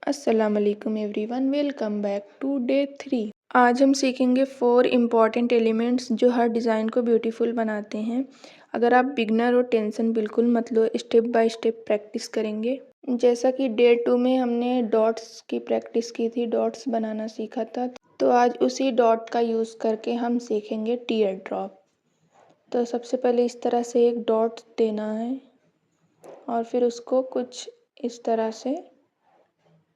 अस्सलाम वालेकुम everyone, welcome back to day 3। आज हम सीखेंगे 4 इम्पॉर्टेंट एलिमेंट्स जो हर डिज़ाइन को ब्यूटीफुल बनाते हैं। अगर आप बिगनर हो टेंशन बिल्कुल मत लो, स्टेप बाय स्टेप प्रैक्टिस करेंगे। जैसा कि डे 2 में हमने डॉट्स की प्रैक्टिस की थी, डॉट्स बनाना सीखा था, तो आज उसी डॉट का यूज़ करके हम सीखेंगे टीयर ड्रॉप। तो सबसे पहले इस तरह से एक डॉट देना है और फिर उसको कुछ इस तरह से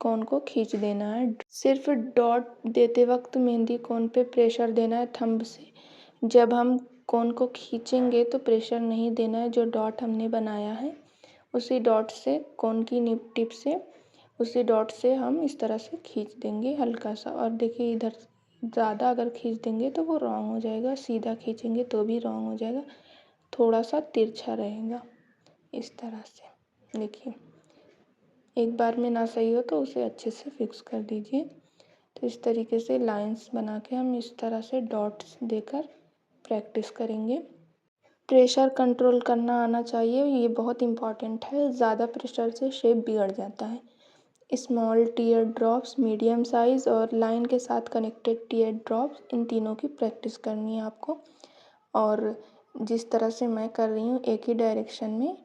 कोन को खींच देना है। सिर्फ डॉट देते वक्त मेहंदी कोन पे प्रेशर देना है थंब से। जब हम कोन को खींचेंगे तो प्रेशर नहीं देना है। जो डॉट हमने बनाया है उसी डॉट से, कोन की निप टिप से, उसी डॉट से हम इस तरह से खींच देंगे हल्का सा। और देखिए इधर ज़्यादा अगर खींच देंगे तो वो रॉन्ग हो जाएगा, सीधा खींचेंगे तो भी रॉन्ग हो जाएगा, थोड़ा सा तिरछा रहेगा इस तरह से। देखिए एक बार में ना सही हो तो उसे अच्छे से फिक्स कर दीजिए। तो इस तरीके से लाइंस बना के हम इस तरह से डॉट्स देकर प्रैक्टिस करेंगे। प्रेशर कंट्रोल करना आना चाहिए, ये बहुत इम्पॉर्टेंट है। ज़्यादा प्रेशर से शेप बिगड़ जाता है। Small tear drops, medium size और लाइन के साथ कनेक्टेड टीयर ड्रॉप्स, इन तीनों की प्रैक्टिस करनी है आपको। और जिस तरह से मैं कर रही हूँ एक ही डायरेक्शन में,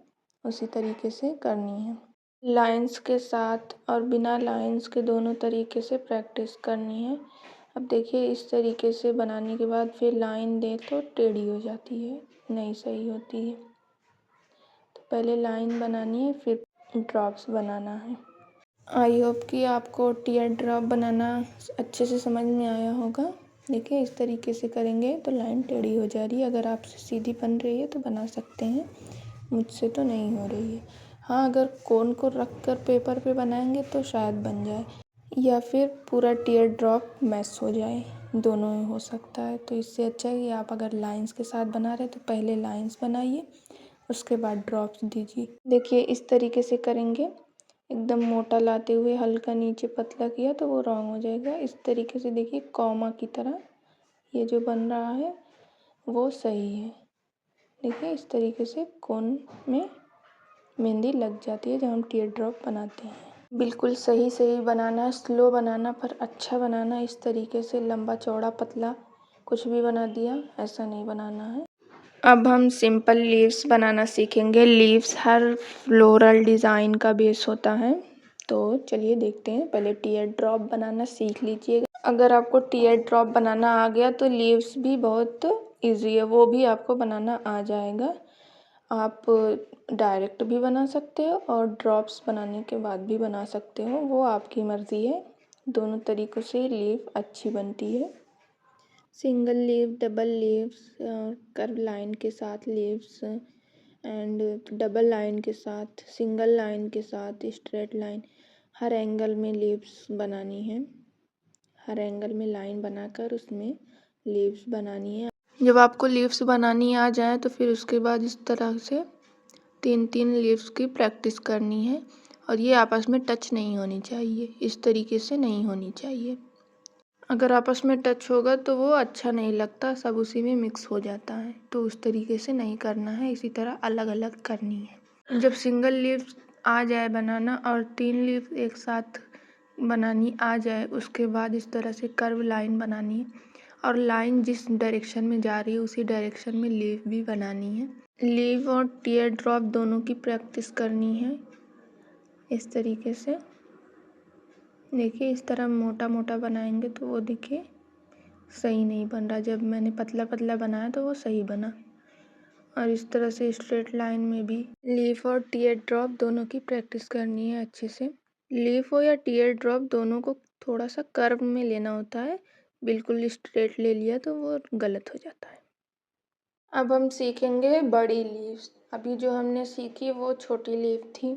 उसी तरीके से करनी है। लाइंस के साथ और बिना लाइंस के दोनों तरीके से प्रैक्टिस करनी है। अब देखिए इस तरीके से बनाने के बाद फिर लाइन दें तो टेढ़ी हो जाती है, नहीं सही होती है। तो पहले लाइन बनानी है फिर ड्रॉप्स बनाना है। आई होप कि आपको टीयर ड्रॉप बनाना अच्छे से समझ में आया होगा। देखिए इस तरीके से करेंगे तो लाइन टेढ़ी हो जा रही है। अगर आपसे सीधी बन रही है तो बना सकते हैं, मुझसे तो नहीं हो रही है। हाँ, अगर कोन को रख कर पेपर पे बनाएंगे तो शायद बन जाए, या फिर पूरा टीयर ड्रॉप मैस हो जाए, दोनों ही हो सकता है। तो इससे अच्छा है कि आप अगर लाइंस के साथ बना रहे तो पहले लाइंस बनाइए, उसके बाद ड्रॉप्स दीजिए। देखिए इस तरीके से करेंगे, एकदम मोटा लाते हुए हल्का नीचे पतला किया तो वो रॉन्ग हो जाएगा। इस तरीके से देखिए कॉमा की तरह ये जो बन रहा है वो सही है। देखिए इस तरीके से कोन में मेहंदी लग जाती है जब हम टीयर ड्रॉप बनाते हैं। बिल्कुल सही सही बनाना, स्लो बनाना पर अच्छा बनाना। इस तरीके से लंबा चौड़ा पतला कुछ भी बना दिया, ऐसा नहीं बनाना है। अब हम सिंपल लीव्स बनाना सीखेंगे। लीव्स हर फ्लोरल डिज़ाइन का बेस होता है। तो चलिए देखते हैं, पहले टीयर ड्रॉप बनाना सीख लीजिएगा। अगर आपको टीयर ड्रॉप बनाना आ गया तो लीव्स भी बहुत ईजी है, वो भी आपको बनाना आ जाएगा। आप डायरेक्ट भी बना सकते हो और ड्रॉप्स बनाने के बाद भी बना सकते हो, वो आपकी मर्ज़ी है। दोनों तरीक़ों से लीव अच्छी बनती है। Single leave, double leaves, curve line के साथ लीव्स एंड डबल लाइन के साथ, सिंगल लाइन के साथ, स्ट्रेट लाइन, हर एंगल में लीव्स बनानी है। हर एंगल में लाइन बनाकर उसमें लीव्स बनानी है। जब आपको लीव्स बनानी आ जाए तो फिर उसके बाद इस तरह से 3-3 लीव्स की प्रैक्टिस करनी है। और ये आपस में टच नहीं होनी चाहिए, इस तरीके से नहीं होनी चाहिए। अगर आपस में टच होगा तो वो अच्छा नहीं लगता, सब उसी में मिक्स हो जाता है। तो उस तरीके से नहीं करना है, इसी तरह अलग अलग करनी है। जब सिंगल लीव्स आ जाए बनाना और 3 लीव्स एक साथ बनानी आ जाए, उसके बाद इस तरह से कर्व लाइन बनानी है और लाइन जिस डायरेक्शन में जा रही है उसी डायरेक्शन में लीव भी बनानी है। लीव और टीयर ड्रॉप दोनों की प्रैक्टिस करनी है इस तरीके से। देखिए इस तरह मोटा मोटा बनाएंगे तो वो देखिए सही नहीं बन रहा। जब मैंने पतला पतला बनाया तो वो सही बना। और इस तरह से स्ट्रेट लाइन में भी लीफ और टीयर ड्रॉप दोनों की प्रैक्टिस करनी है अच्छे से। लीफ हो या टीयर ड्रॉप दोनों को थोड़ा सा कर्व में लेना होता है, बिल्कुल स्ट्रेट ले लिया तो वो गलत हो जाता है। अब हम सीखेंगे बड़ी लीव्स। अभी जो हमने सीखी वो छोटी लीव थी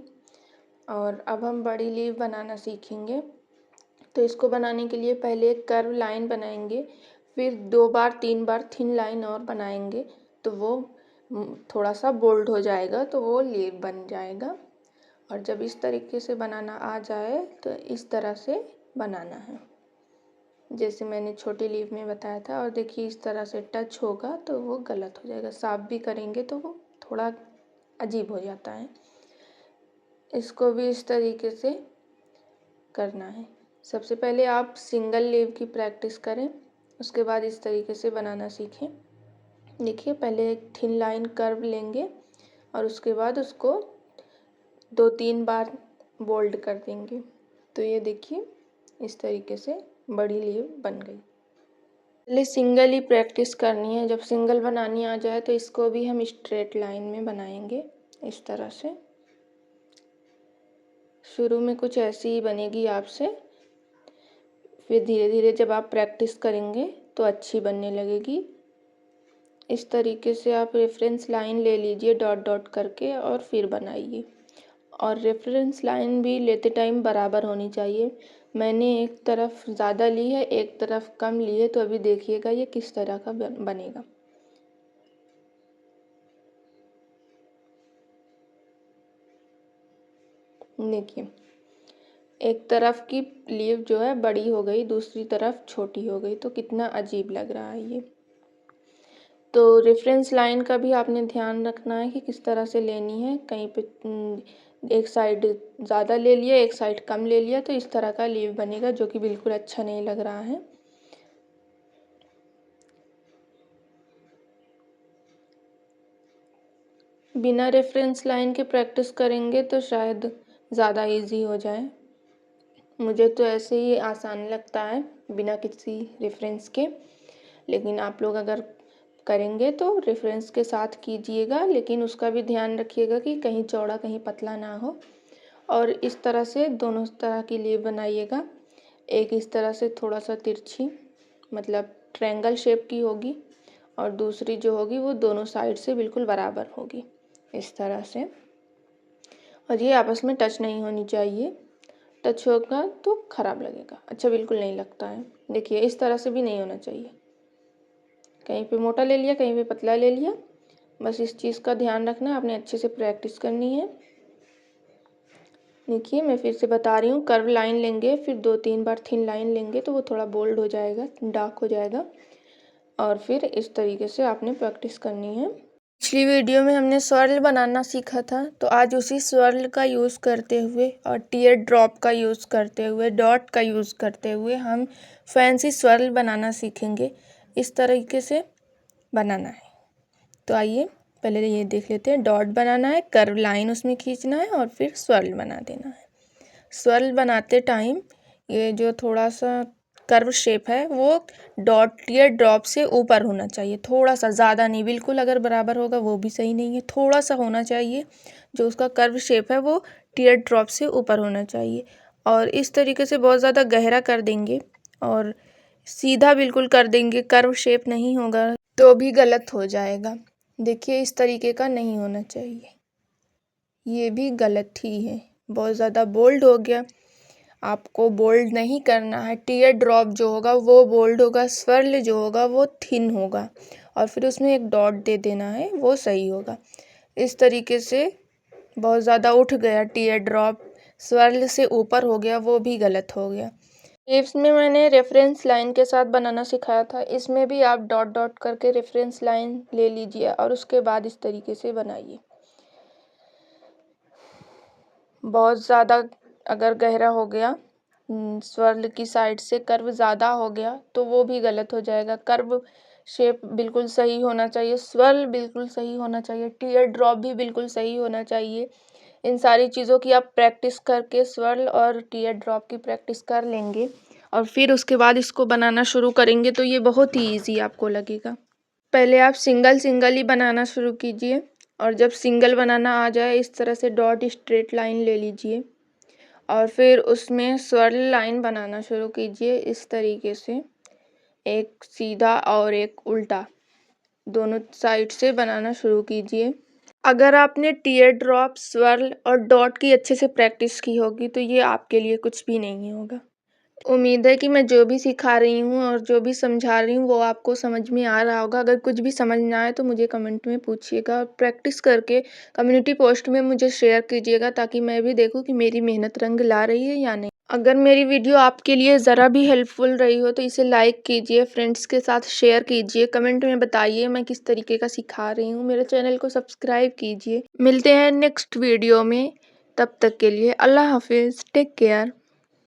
और अब हम बड़ी लीव बनाना सीखेंगे। तो इसको बनाने के लिए पहले एक कर्व लाइन बनाएंगे, फिर 2 बार 3 बार थिन लाइन और बनाएंगे तो वो थोड़ा सा बोल्ड हो जाएगा, तो वो लीव बन जाएगा। और जब इस तरीके से बनाना आ जाए तो इस तरह से बनाना है जैसे मैंने छोटी लीव में बताया था। और देखिए इस तरह से टच होगा तो वो गलत हो जाएगा, साफ भी करेंगे तो वो थोड़ा अजीब हो जाता है। इसको भी इस तरीके से करना है। सबसे पहले आप सिंगल लीव की प्रैक्टिस करें, उसके बाद इस तरीके से बनाना सीखें। देखिए, पहले एक थिन लाइन कर्व लेंगे और उसके बाद उसको 2-3 बार बोल्ड कर देंगे। तो ये देखिए, इस तरीके से बड़ी लीव बन गई। पहले सिंगल ही प्रैक्टिस करनी है। जब सिंगल बनानी आ जाए तो इसको भी हम स्ट्रेट लाइन में बनाएंगे इस तरह से। शुरू में कुछ ऐसी ही बनेगी आपसे, फिर धीरे धीरे जब आप प्रैक्टिस करेंगे तो अच्छी बनने लगेगी। इस तरीके से आप रेफरेंस लाइन ले लीजिए डॉट डॉट करके और फिर बनाइए। और रेफरेंस लाइन भी लेते टाइम बराबर होनी चाहिए। मैंने एक तरफ ज़्यादा ली है, एक तरफ कम ली है, तो अभी देखिएगा ये किस तरह का बनेगा। देखिए, एक तरफ की लीव जो है बड़ी हो गई, दूसरी तरफ छोटी हो गई, तो कितना अजीब लग रहा है ये। तो रेफरेंस लाइन का भी आपने ध्यान रखना है कि किस तरह से लेनी है। कहीं पे एक साइड ज़्यादा ले लिया, एक साइड कम ले लिया, तो इस तरह का लीव बनेगा जो कि बिल्कुल अच्छा नहीं लग रहा है। बिना रेफरेंस लाइन के प्रैक्टिस करेंगे तो शायद ज़्यादा इजी हो जाए। मुझे तो ऐसे ही आसान लगता है बिना किसी रेफरेंस के, लेकिन आप लोग अगर करेंगे तो रेफरेंस के साथ कीजिएगा, लेकिन उसका भी ध्यान रखिएगा कि कहीं चौड़ा कहीं पतला ना हो। और इस तरह से दोनों तरह की लीव बनाइएगा। एक इस तरह से थोड़ा सा तिरछी, मतलब ट्रायंगल शेप की होगी, और दूसरी जो होगी वो दोनों साइड से बिल्कुल बराबर होगी इस तरह से। और ये आपस में टच नहीं होनी चाहिए, टच होगा तो ख़राब लगेगा, अच्छा बिल्कुल नहीं लगता है। देखिए, इस तरह से भी नहीं होना चाहिए, कहीं पे मोटा ले लिया कहीं पे पतला ले लिया। बस इस चीज़ का ध्यान रखना, आपने अच्छे से प्रैक्टिस करनी है। देखिए, मैं फिर से बता रही हूँ, कर्व लाइन लेंगे, फिर 2-3 बार थिन लाइन लेंगे तो वो थोड़ा बोल्ड हो जाएगा, डार्क हो जाएगा। और फिर इस तरीके से आपने प्रैक्टिस करनी है। पिछली वीडियो में हमने स्वर्ल बनाना सीखा था, तो आज उसी स्वर्ल का यूज़ करते हुए और टीयर ड्रॉप का यूज़ करते हुए, डॉट का यूज़ करते हुए हम फैंसी स्वर्ल बनाना सीखेंगे। इस तरीके से बनाना है। तो आइए पहले ये देख लेते हैं। डॉट बनाना है, कर्व लाइन उसमें खींचना है और फिर स्वर्ल बना देना है। स्वर्ल बनाते टाइम ये जो थोड़ा सा कर्व शेप है वो डॉट टीयर ड्रॉप से ऊपर होना चाहिए, थोड़ा सा, ज़्यादा नहीं। बिल्कुल अगर बराबर होगा वो भी सही नहीं है, थोड़ा सा होना चाहिए। जो उसका कर्व शेप है वो टीयर ड्रॉप से ऊपर होना चाहिए। और इस तरीके से बहुत ज़्यादा गहरा कर देंगे और सीधा बिल्कुल कर देंगे, कर्व शेप नहीं होगा तो भी गलत हो जाएगा। देखिए, इस तरीके का नहीं होना चाहिए, ये भी गलत ही है। बहुत ज़्यादा बोल्ड हो गया, आपको बोल्ड नहीं करना है। टीयर ड्रॉप जो होगा वो बोल्ड होगा, स्वर्ल जो होगा वो थिन होगा, और फिर उसमें एक डॉट दे देना है, वो सही होगा। इस तरीके से बहुत ज़्यादा उठ गया टीयर ड्रॉप, स्वर्ल से ऊपर हो गया, वो भी गलत हो गया। इसमें मैंने रेफरेंस लाइन के साथ बनाना सिखाया था, इसमें भी आप डॉट डॉट करके रेफरेंस लाइन ले लीजिए और उसके बाद इस तरीके से बनाइए। बहुत ज़्यादा अगर गहरा हो गया, स्वर्ल की साइड से कर्व ज़्यादा हो गया तो वो भी गलत हो जाएगा। कर्व शेप बिल्कुल सही होना चाहिए, स्वर्ल बिल्कुल सही होना चाहिए, टीयर ड्रॉप भी बिल्कुल सही होना चाहिए। इन सारी चीज़ों की आप प्रैक्टिस करके स्वर्ल और टीयर ड्रॉप की प्रैक्टिस कर लेंगे और फिर उसके बाद इसको बनाना शुरू करेंगे तो ये बहुत ही ईजी आपको लगेगा। पहले आप सिंगल सिंगल ही बनाना शुरू कीजिए, और जब सिंगल बनाना आ जाए इस तरह से डॉट स्ट्रेट लाइन ले लीजिए और फिर उसमें स्वर्ल लाइन बनाना शुरू कीजिए। इस तरीके से एक सीधा और एक उल्टा, दोनों साइड से बनाना शुरू कीजिए। अगर आपने टीयर ड्रॉप, स्वर्ल और डॉट की अच्छे से प्रैक्टिस की होगी तो ये आपके लिए कुछ भी नहीं होगा। उम्मीद है कि मैं जो भी सिखा रही हूँ और जो भी समझा रही हूँ वो आपको समझ में आ रहा होगा। अगर कुछ भी समझ ना आए तो मुझे कमेंट में पूछिएगा और प्रैक्टिस करके कम्युनिटी पोस्ट में मुझे शेयर कीजिएगा, ताकि मैं भी देखूँ कि मेरी मेहनत रंग ला रही है या नहीं। अगर मेरी वीडियो आपके लिए ज़रा भी हेल्पफुल रही हो तो इसे लाइक कीजिए, फ्रेंड्स के साथ शेयर कीजिए, कमेंट में बताइए मैं किस तरीके का सिखा रही हूँ। मेरे चैनल को सब्सक्राइब कीजिए। मिलते हैं नेक्स्ट वीडियो में, तब तक के लिए अल्लाह हाफिज़, टेक केयर।